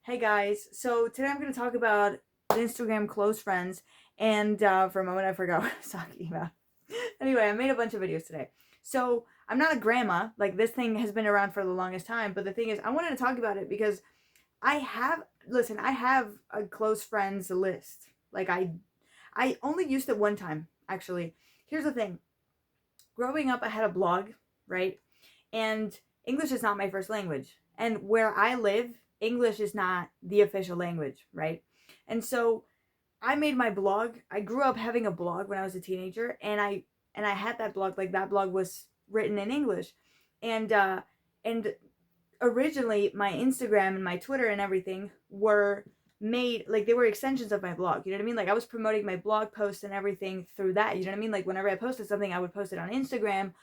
Hey guys, so today I'm going to talk about Instagram close friends, and for a moment I forgot what I was talking about. Anyway, I made a bunch of videos today. So I'm not a grandma, like this thing has been around for the longest time, but the thing is, I wanted to talk about it because I have a close friends list. I only used it one time, actually. Here's the thing. Growing up, I had a blog, right? And English is not my first language. And where I live, English is not the official language, right? And so I made my blog. I grew up having a blog when I was a teenager, and I had that blog. Like that blog was written in English, and and originally my Instagram and my Twitter and everything were made like they were extensions of my blog. You know what I mean? Like I was promoting my blog posts and everything through that. You know what I mean? Like whenever I posted something, I would post it on Instagram,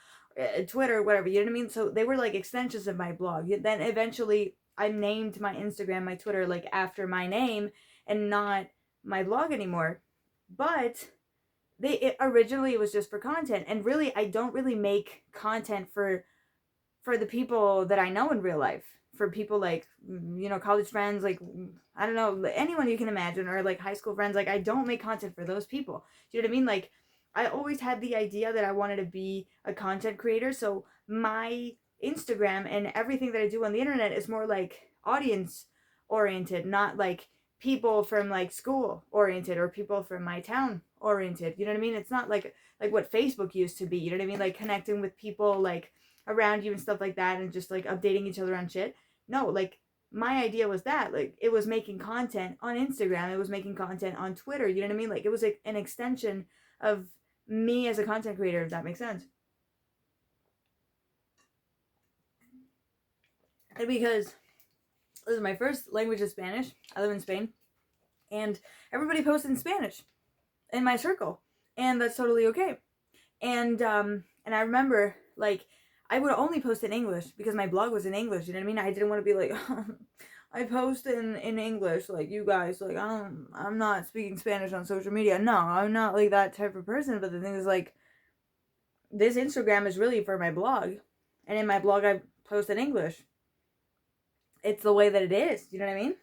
Twitter, whatever. You know what I mean? So they were like extensions of my blog. Then eventually I named my Instagram, my Twitter like after my name and not my blog anymore. But originally it was just for content, and really I don't really make content for the people that I know in real life, for people like, college friends, like, I don't know, anyone you can imagine, or like high school friends. Like, I don't make content for those people. Do you know what I mean? Like, I always had the idea that I wanted to be a content creator. So my Instagram and everything that I do on the internet is more like audience oriented, not like people from like school oriented or people from my town oriented. You know what I mean? It's not like what Facebook used to be. You know what I mean? Like connecting with people like around you and stuff like that, and just like updating each other on shit. No, like my idea was that like it was making content on Instagram, it was making content on Twitter. You know what I mean? Like it was like an extension of me as a content creator, if that makes sense. And because this is my first language is Spanish, I live in Spain, and everybody posts in Spanish in my circle, and that's totally okay. And I remember like I would only post in English because my blog was in English. You know what I mean? I didn't want to be like I post in English like you guys. Like I'm not speaking Spanish on social media. No, I'm not like that type of person. But the thing is, like, this Instagram is really for my blog, and in my blog I post in English. It's the way that it is. You know what I mean?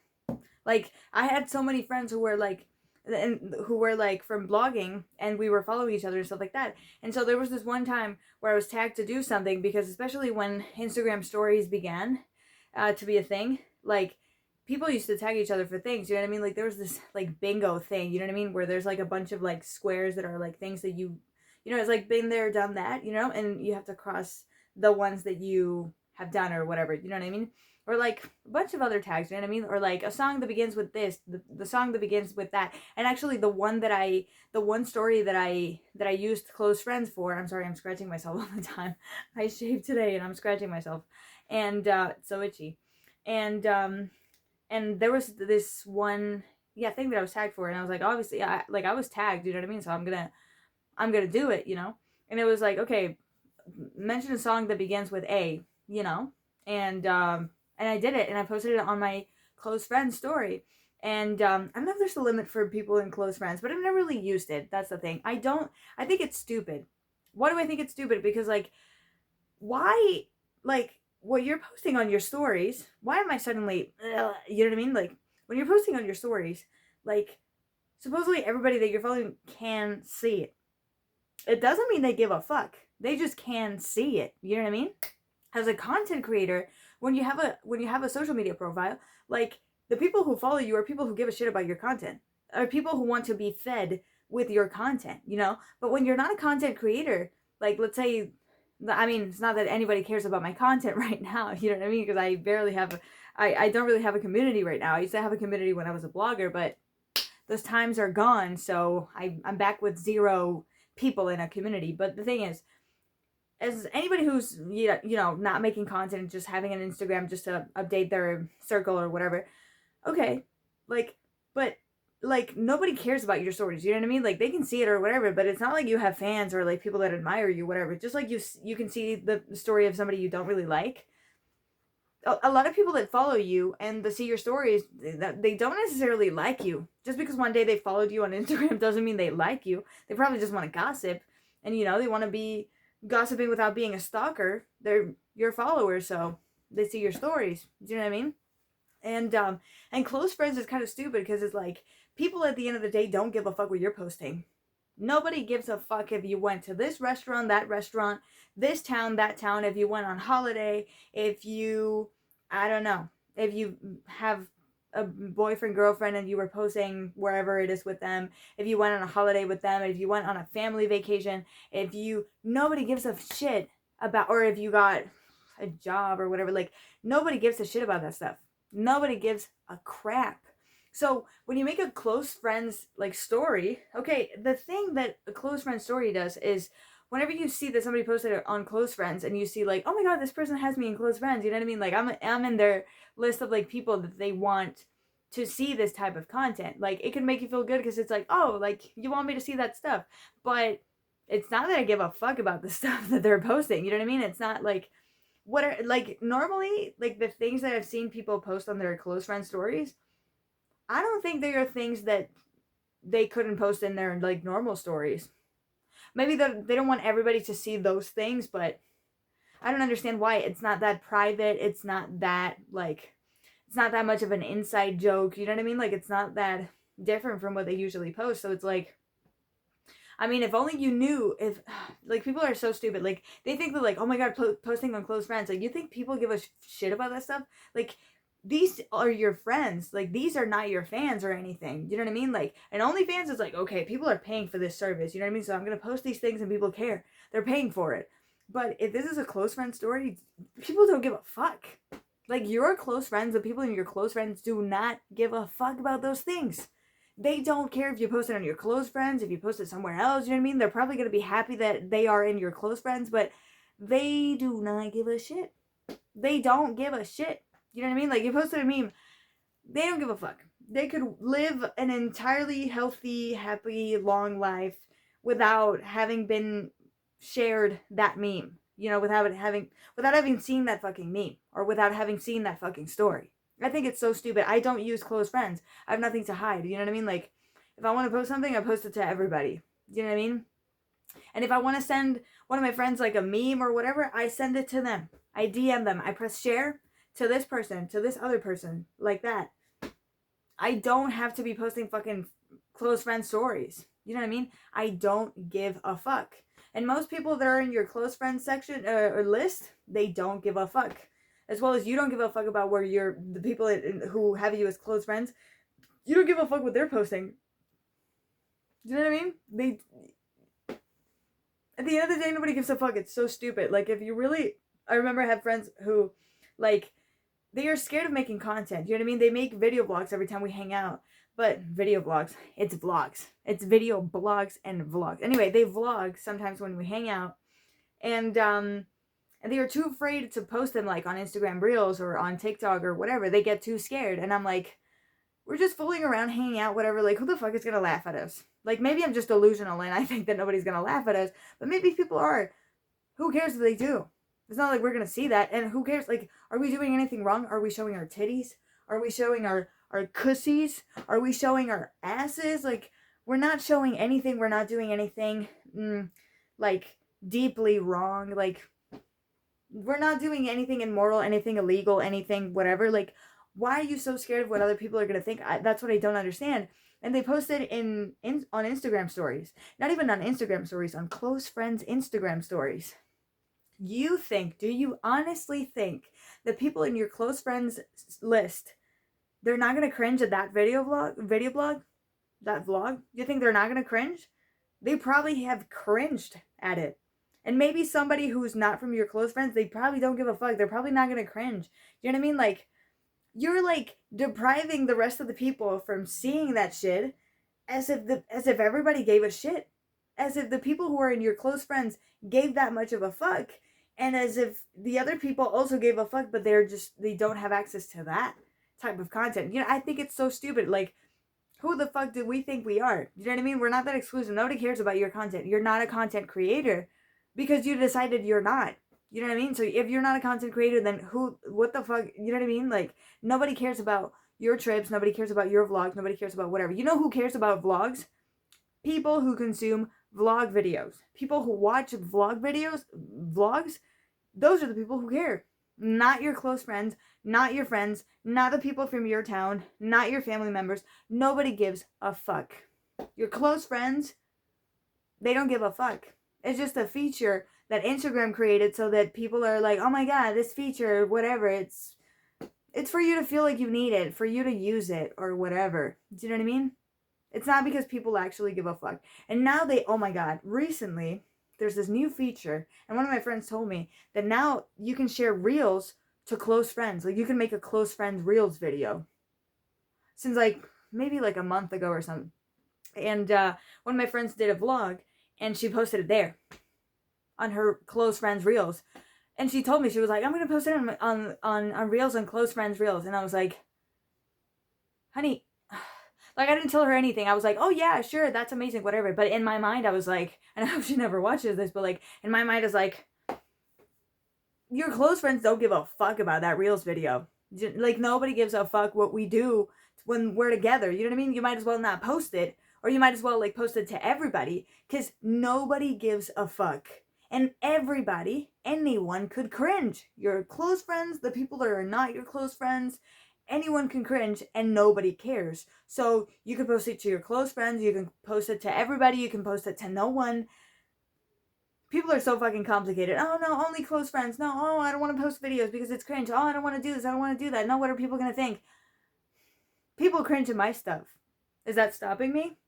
Like I had so many friends who were like from blogging, and we were following each other and stuff like that. And so there was this one time where I was tagged to do something, because especially when Instagram stories began to be a thing, like people used to tag each other for things. You know what I mean? Like there was this like bingo thing. You know what I mean? Where there's like a bunch of like squares that are like things that it's like been there, done that. And you have to cross the ones that you have done or whatever. You know what I mean? Or like a bunch of other tags, you know what I mean? Or like a song that begins with this, the song that begins with that. And actually the one story that I used close friends for, I'm sorry, I'm scratching myself all the time. I shaved today and I'm scratching myself. And it's so itchy. And there was this one thing that I was tagged for, and I was like, obviously I was tagged, you know what I mean? So I'm gonna do it. And it was like, okay, mention a song that begins with A, you know? And I did it, and I posted it on my close friends story. And I don't know if there's a limit for people in close friends, but I've never really used it. That's the thing. I think it's stupid. Why do I think it's stupid? Because, like, why, like, what you're posting on your stories, why am I suddenly, you know what I mean? Like, when you're posting on your stories, like, supposedly everybody that you're following can see it. It doesn't mean they give a fuck. They just can see it. You know what I mean? As a content creator, when you have a social media profile, like the people who follow you are people who give a shit about your content, are people who want to be fed with your content. But when you're not a content creator, like let's say, I mean, it's not that anybody cares about my content right now, you know what I mean? Because I barely have, I don't really have a community right now. I used to have a community when I was a blogger, but those times are gone. So I'm back with zero people in a community. But the thing is, as anybody who's not making content, just having an Instagram just to update their circle or whatever, okay, like, but like nobody cares about your stories. You know what I mean? Like they can see it or whatever, but it's not like you have fans or like people that admire you, whatever. Just like you can see the story of somebody you don't really like. A lot of people that follow you and they see your stories, that they don't necessarily like you. Just because one day they followed you on Instagram doesn't mean they like you. They probably just want to gossip, and they want to be gossiping without being a stalker. They're your followers, so they see your stories. Do you know what I mean? And close friends is kind of stupid because it's like people at the end of the day don't give a fuck what you're posting. Nobody gives a fuck if you went to this restaurant, that restaurant, this town, that town, if you went on holiday, if you, I don't know, if you have a boyfriend, girlfriend, and you were posting wherever it is with them, if you went on a holiday with them, if you went on a family vacation, if you, nobody gives a shit about, or if you got a job or whatever, like, nobody gives a shit about that stuff. Nobody gives a crap. So when you make a close friends like story, okay, the thing that a close friend story does is whenever you see that somebody posted it on close friends and you see like, oh my god, this person has me in close friends, you know what I mean? Like I'm in their list of like people that they want to see this type of content. Like it can make you feel good because it's like, oh, like you want me to see that stuff. But it's not that I give a fuck about the stuff that they're posting. You know what I mean? It's not like what are like normally like the things that I've seen people post on their close friend stories, I don't think they are things that they couldn't post in their like normal stories. Maybe they don't want everybody to see those things, but I don't understand why. It's not that private. It's not that like it's not that much of an inside joke. You know what I mean? Like it's not that different from what they usually post. So it's like, I mean, if only you knew. If like people are so stupid, like they think that like, oh my god, posting on close friends. Like you think people give a shit about that stuff? Like these are your friends. Like these are not your fans or anything. You know what I mean? Like and OnlyFans is like, okay, people are paying for this service. You know what I mean? So I'm gonna post these things and people care. They're paying for it. But if this is a close friend story, people don't give a fuck. Like your close friends, the people in your close friends do not give a fuck about those things. They don't care if you post it on your close friends, if you post it somewhere else, you know what I mean? They're probably going to be happy that they are in your close friends, but they do not give a shit. They don't give a shit. You know what I mean? Like, you posted a meme, they don't give a fuck. They could live an entirely healthy, happy, long life without having been shared that meme. You know, without having seen that fucking meme or without having seen that fucking story. I think it's so stupid. I don't use close friends. I have nothing to hide. You know what I mean? Like, if I want to post something, I post it to everybody. You know what I mean? And if I want to send one of my friends like a meme or whatever, I send it to them. I DM them. I press share to this person, to this other person, like that. I don't have to be posting fucking close friend stories. You know what I mean? I don't give a fuck. And most people that are in your close friends section or list, they don't give a fuck. As well as you don't give a fuck about where the people who have you as close friends, you don't give a fuck what they're posting. You know what I mean? At the end of the day, nobody gives a fuck. It's so stupid. Like, if you really, I remember I had friends who, like, they are scared of making content. You know what I mean? They make video blogs every time we hang out. But video blogs, it's vlogs. It's video blogs and vlogs. Anyway, they vlog sometimes when we hang out. And they are too afraid to post them like on Instagram Reels or on TikTok or whatever. They get too scared. And I'm like, we're just fooling around, hanging out, whatever. Like, who the fuck is going to laugh at us? Like, maybe I'm just delusional and I think that nobody's going to laugh at us. But maybe people are. Who cares if they do? It's not like we're going to see that. And who cares? Like, are we doing anything wrong? Are we showing our titties? Are we showing our cussies? Are we showing our asses? Like, we're not showing anything. We're not doing anything, like, deeply wrong. Like, we're not doing anything immoral, anything illegal, anything whatever. Like, why are you so scared of what other people are going to think? That's what I don't understand. And they posted on Instagram stories. Not even on Instagram stories, on close friends' Instagram stories. Do you honestly think that people in your close friends list, they're not going to cringe at that video blog, that vlog? You think they're not going to cringe? They probably have cringed at it. And maybe somebody who's not from your close friends, they probably don't give a fuck. They're probably not going to cringe. You know what I mean? Like, you're like depriving the rest of the people from seeing that shit as if everybody gave a shit. As if the people who are in your close friends gave that much of a fuck. And as if the other people also gave a fuck, but they don't have access to that type of content. You know, I think it's so stupid. Like, who the fuck do we think we are? You know what I mean? We're not that exclusive. Nobody cares about your content. You're not a content creator because you decided you're not. You know what I mean? So if you're not a content creator, then what the fuck? You know what I mean? Like, nobody cares about your trips. Nobody cares about your vlogs. Nobody cares about whatever. You know who cares about vlogs? People who consume vlog videos. People who watch vlogs, those are the people who care. Not your close friends, not your friends, not the people from your town, not your family members. Nobody gives a fuck. Your close friends, they don't give a fuck. It's just a feature that Instagram created so that people are like, oh my god, this feature, whatever. It's for you to feel like you need it, for you to use it or whatever. Do you know what I mean? It's not because people actually give a fuck. And now oh my god, recently there's this new feature, and one of my friends told me that now you can share reels to close friends. Like you can make a close friends reels video. Since like maybe like a month ago or something. And one of my friends did a vlog and she posted it there on her close friends reels. And she told me, she was like, I'm gonna post it on reels on close friends reels. And I was like, honey, like I didn't tell her anything. I was like, oh yeah, sure, that's amazing, whatever. But in my mind I was like, and I hope she never watches this, but like in my mind I was like, your close friends don't give a fuck about that reels video. Like nobody gives a fuck what we do when we're together. You know what I mean? You might as well not post it, or you might as well like post it to everybody, because nobody gives a fuck. And everybody, anyone could cringe. Your close friends, the people that are not your close friends, anyone can cringe and nobody cares. So you can post it to your close friends, you can post it to everybody, you can post it to no one. People are so fucking complicated. Oh no, only close friends. No, oh, I don't want to post videos because it's cringe. Oh, I don't want to do this. I don't want to do that. No, what are people going to think? People cringe at my stuff. Is that stopping me?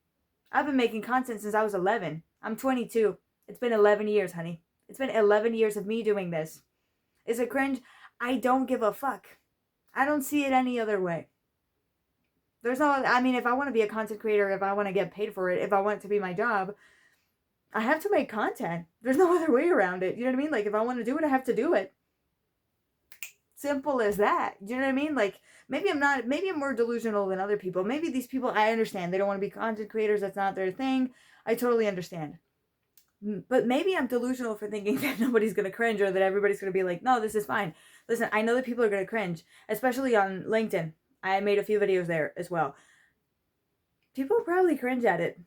I've been making content since I was 11. I'm 22. It's been 11 years, honey. It's been 11 years of me doing this. Is it cringe? I don't give a fuck. I don't see it any other way. There's no, I mean, if I want to be a content creator, if I want to get paid for it, if I want it to be my job, I have to make content. There's no other way around it. You know what I mean? Like, if I want to do it, I have to do it. Simple as that. Do you know what I mean? Like, maybe I'm more delusional than other people. Maybe these people, I understand. They don't want to be content creators. That's not their thing. I totally understand. But maybe I'm delusional for thinking that nobody's going to cringe, or that everybody's going to be like, no, this is fine. Listen, I know that people are going to cringe, especially on LinkedIn. I made a few videos there as well. People probably cringe at it.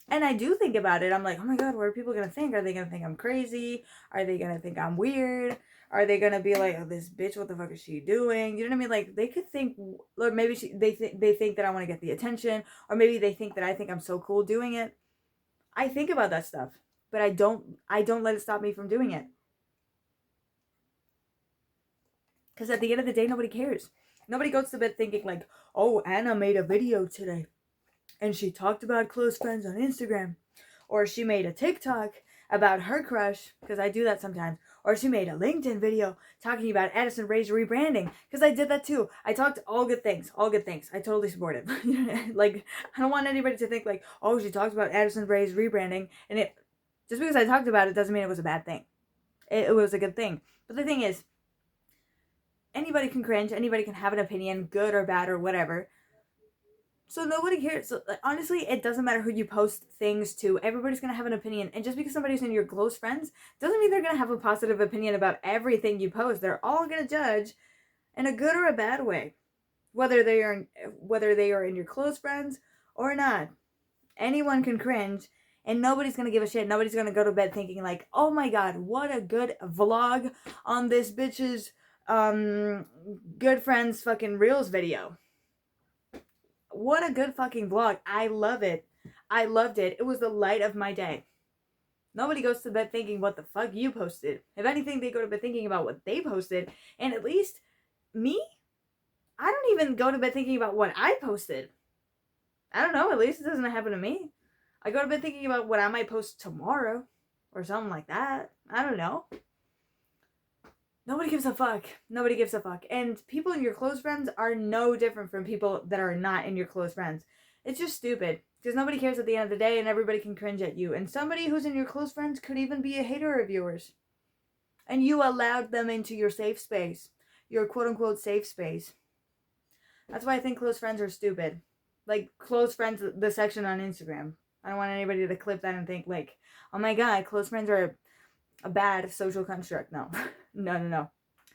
And I do think about it. I'm like, oh my god, what are people going to think? Are they going to think I'm crazy? Are they going to think I'm weird? Are they going to be like, oh, this bitch, what the fuck is she doing? You know what I mean? Like, they could think, or maybe they think that I want to get the attention, or maybe they think that I think I'm so cool doing it. I think about that stuff, but I don't let it stop me from doing it. Because at the end of the day, nobody cares. Nobody goes to bed thinking like, oh, Anna made a video today and she talked about close friends on Instagram, or she made a TikTok about her crush, because I do that sometimes, or she made a LinkedIn video talking about Addison Rae's rebranding, because I did that too. I talked all good things. I totally support it. Like, I don't want anybody to think like, oh, she talked about Addison Rae's rebranding, and it just because I talked about it doesn't mean it was a bad thing. It was a good thing. But the thing is, anybody can cringe, anybody can have an opinion, good or bad or whatever. So nobody cares. So, honestly, it doesn't matter who you post things to. Everybody's going to have an opinion. And just because somebody's in your close friends doesn't mean they're going to have a positive opinion about everything you post. They're all going to judge in a good or a bad way, whether they are in your close friends or not. Anyone can cringe, and nobody's going to give a shit. Nobody's going to go to bed thinking like, oh my god, what a good vlog on this bitch's good friends fucking reels video. What a good fucking vlog. I love it. I loved it. It was the light of my day. Nobody goes to bed thinking what the fuck you posted. If anything, they go to bed thinking about what they posted. And at least me, I don't even go to bed thinking about what I posted. I don't know. At least it doesn't happen to me. I go to bed thinking about what I might post tomorrow or something like that. I don't know. Nobody gives a fuck. Nobody gives a fuck. And people in your close friends are no different from people that are not in your close friends. It's just stupid. Because nobody cares at the end of the day, and everybody can cringe at you. And somebody who's in your close friends could even be a hater of yours. And you allowed them into your safe space. Your quote-unquote safe space. That's why I think close friends are stupid. Like, close friends, the section on Instagram. I don't want anybody to clip that and think like, oh my god, close friends are a bad social construct. No. No.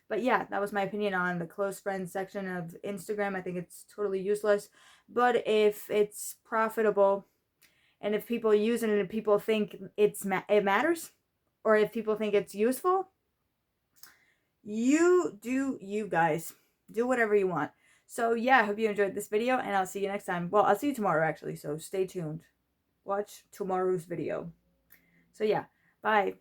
But yeah, that was my opinion on the close friends section of Instagram. I think it's totally useless. But if it's profitable, and if people use it and people think it matters, or if people think it's useful, You do you guys. Do whatever you want. So yeah, I hope you enjoyed this video, and I'll see you next time. Well, I'll see you tomorrow actually, so stay tuned. Watch tomorrow's video. So yeah, bye.